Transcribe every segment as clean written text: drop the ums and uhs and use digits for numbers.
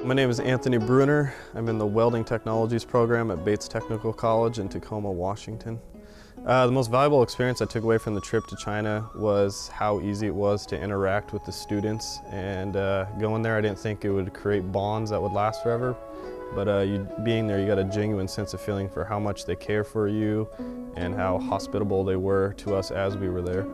My name is Anthony Bruner. I'm in the Welding Technologies program at Bates Technical College in Tacoma, Washington. The most valuable experience I took away from the trip to China was how easy it was to interact with the students. And going there, I didn't think it would create bonds that would last forever. But being there, you got a genuine sense of feeling for how much they care for you and how hospitable they were to us as we were there.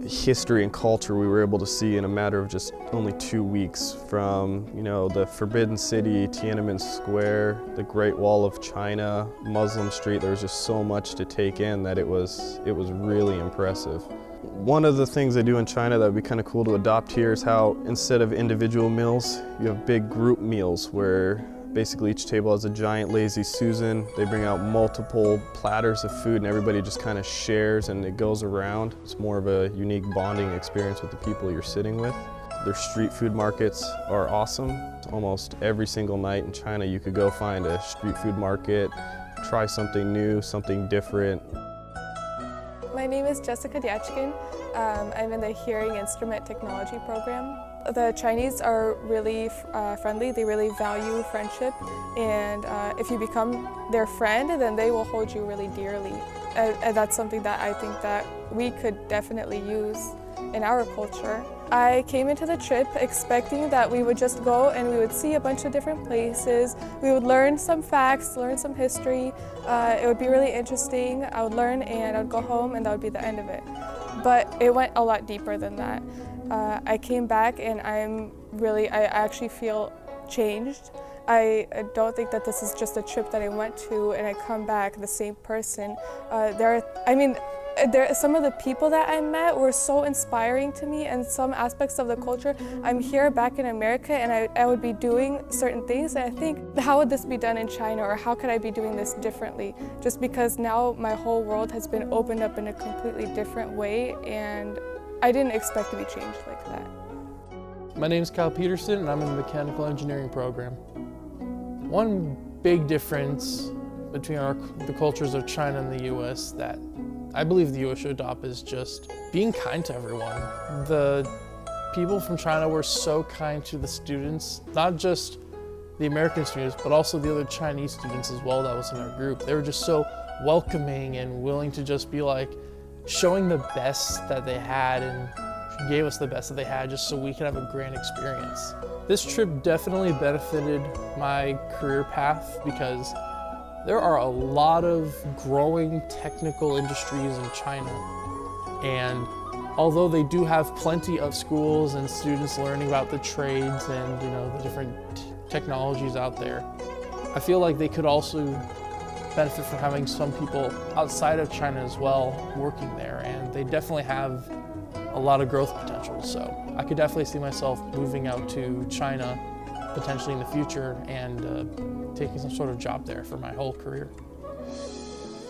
History and culture we were able to see in a matter of just only 2 weeks, from the Forbidden City, Tiananmen Square, the Great Wall of China, Muslim Street. There was just so much to take in that it was really impressive. One of the things they do in China that would be kind of cool to adopt here is how instead of individual meals, you have big group meals where basically each table has a giant lazy Susan. They bring out multiple platters of food and everybody just kind of shares and it goes around. It's more of a unique bonding experience with the people you're sitting with. Their street food markets are awesome. Almost every single night in China you could go find a street food market, try something new, something different. My name is Jessica Diachkin. I'm in the Hearing Instrument Technology program. The Chinese are really friendly. They really value friendship, and if you become their friend, then they will hold you really dearly. And that's something that I think that we could definitely use in our culture. I came into the trip expecting that we would just go and we would see a bunch of different places. We would learn some facts, learn some history. It would be really interesting. I would learn and I would go home and that would be the end of it. But it went a lot deeper than that. I came back and I actually feel changed. I don't think that this is just a trip that I went to and I come back the same person. Some of the people that I met were so inspiring to me, and some aspects of the culture. I'm here back in America and I would be doing certain things and I think, how would this be done in China, or how could I be doing this differently? Just because now my whole world has been opened up in a completely different way and I didn't expect to be changed like that. My name is Kyle Peterson and I'm in the mechanical engineering program. One big difference between the cultures of China and the US that I believe the US should adopt is just being kind to everyone. The people from China were so kind to the students, not just the American students, but also the other Chinese students as well that was in our group. They were just so welcoming and willing to just be like, showing the best that they had, and gave us the best that they had just so we could have a grand experience. This trip definitely benefited my career path because there are a lot of growing technical industries in China. And although they do have plenty of schools and students learning about the trades and the different technologies out there, I feel like they could also benefit from having some people outside of China as well working there, and they definitely have a lot of growth potential. So I could definitely see myself moving out to China potentially in the future and taking some sort of job there for my whole career.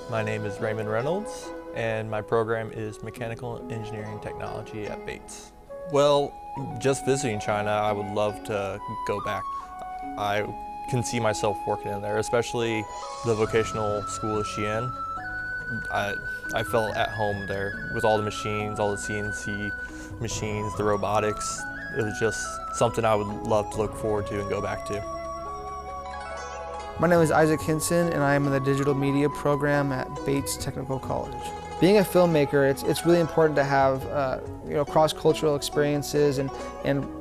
My name is Raymond Reynolds and my program is Mechanical Engineering Technology at Bates. Well, just visiting China, I would love to go back. I can see myself working in there, especially the vocational school of Xi'an. I felt at home there with all the machines, all the CNC machines, the robotics. It was just something I would love to look forward to and go back to. My name is Isaac Hinson and I am in the digital media program at Bates Technical College. Being a filmmaker, it's really important to have cross-cultural experiences and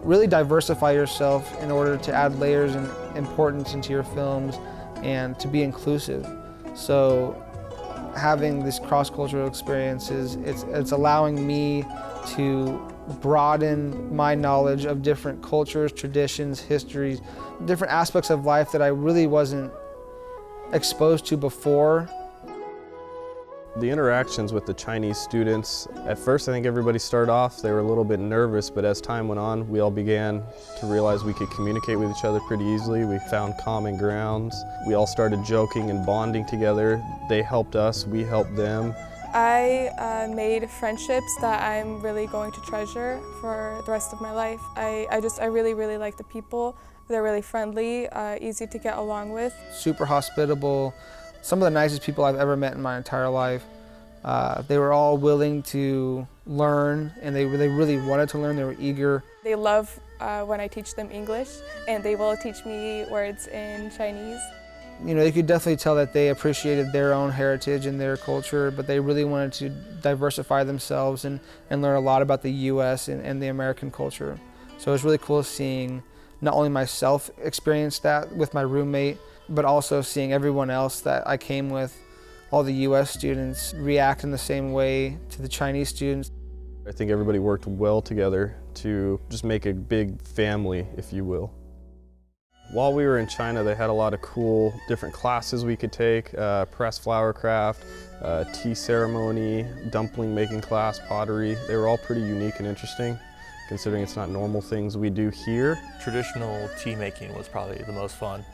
really diversify yourself in order to add layers and importance into your films and to be inclusive. So having these cross-cultural experiences, it's allowing me to broaden my knowledge of different cultures, traditions, histories, different aspects of life that I really wasn't exposed to before. The interactions with the Chinese students, at first I think everybody started off, they were a little bit nervous, but as time went on, we all began to realize we could communicate with each other pretty easily. We found common grounds. We all started joking and bonding together. They helped us, we helped them. I made friendships that I'm really going to treasure for the rest of my life. I really, really like the people. They're really friendly, easy to get along with. Super hospitable. Some of the nicest people I've ever met in my entire life. They were all willing to learn and they really wanted to learn. They were eager. They love when I teach them English, and they will teach me words in Chinese. You know, you could definitely tell that they appreciated their own heritage and their culture, but they really wanted to diversify themselves and learn a lot about the U.S. and the American culture. So it was really cool seeing not only myself experience that with my roommate, but also seeing everyone else that I came with, all the U.S. students, react in the same way to the Chinese students. I think everybody worked well together to just make a big family, if you will. While we were in China, they had a lot of cool different classes we could take, press flower craft, tea ceremony, dumpling making class, pottery. They were all pretty unique and interesting, considering it's not normal things we do here. Traditional tea making was probably the most fun.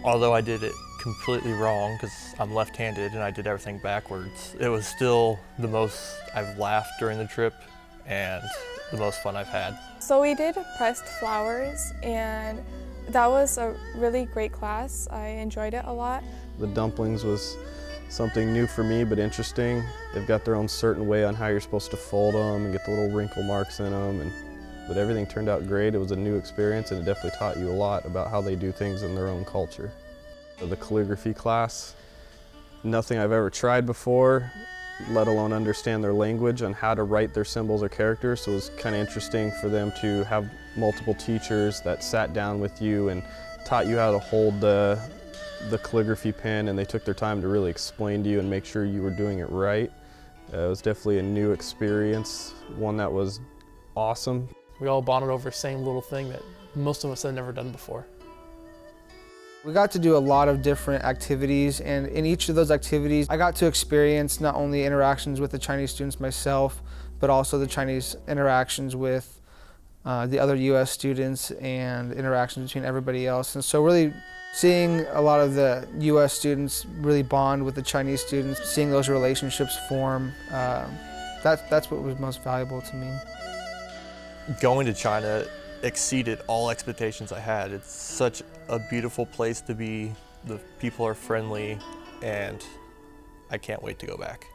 Although I did it completely wrong because I'm left-handed and I did everything backwards, it was still the most I've laughed during the trip and the most fun I've had. So we did pressed flowers, and that was a really great class. I enjoyed it a lot. The dumplings was something new for me, but interesting. They've got their own certain way on how you're supposed to fold them and get the little wrinkle marks in them, but everything turned out great. It was a new experience, and it definitely taught you a lot about how they do things in their own culture. The calligraphy class, nothing I've ever tried before, let alone understand their language on how to write their symbols or characters, so it was kind of interesting for them to have multiple teachers that sat down with you and taught you how to hold the calligraphy pen, and they took their time to really explain to you and make sure you were doing it right. It was definitely a new experience, one that was awesome. We all bonded over the same little thing that most of us had never done before. We got to do a lot of different activities, and in each of those activities, I got to experience not only interactions with the Chinese students myself, but also the Chinese interactions with the other U.S. students and interactions between everybody else. And so really seeing a lot of the U.S. students really bond with the Chinese students, seeing those relationships form, that's what was most valuable to me. Going to China exceeded all expectations I had. It's such a beautiful place to be. The people are friendly, and I can't wait to go back.